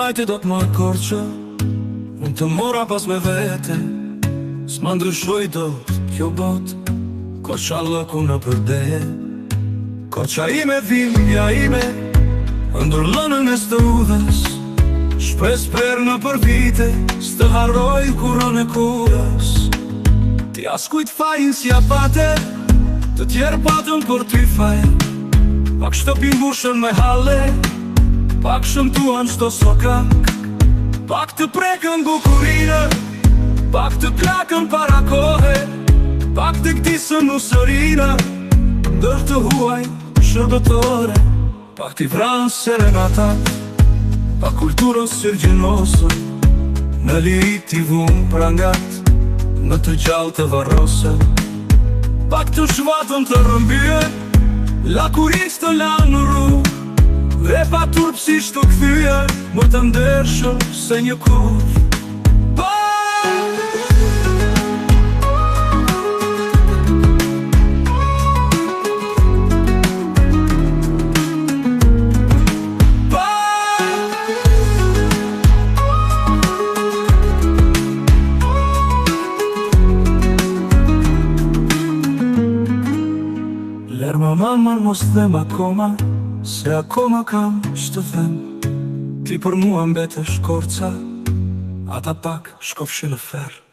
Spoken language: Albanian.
majti do t'ma korqa, unë të mora pas me vete. S'ma ndryshoj do kjo bot, korqa lëku në përdeje. Korqa ime, dhimja ime, ndër lënën e stë udhës. Shpes per në për vite, s'të harroj kurën e kurës. Ti askujt fajin s'ja pate, të tjerë patën për ty fajin. Pak shtëpin bushën me hale, pak shëmtuan shto sokak. Pak të prekën bukurine, pak të plakën para kohe, pak të këtisën usërina, ndër të huaj shërbëtore. Pak t'i vranë serenatat, pak kulturën sërgjinosën, në lirit t'i vunë prangat, në të gjallë të varrosën. Pak të shvatën të rëmbyë, lakuris të lanë në rrugë, dhe pa turpsisht të këthyë, më të ndershëm se një kur. Lërë maman mos them akoma, se akoma kam që të them. Ti për mua mbetesh korca, ata pak shkofshin në ferë.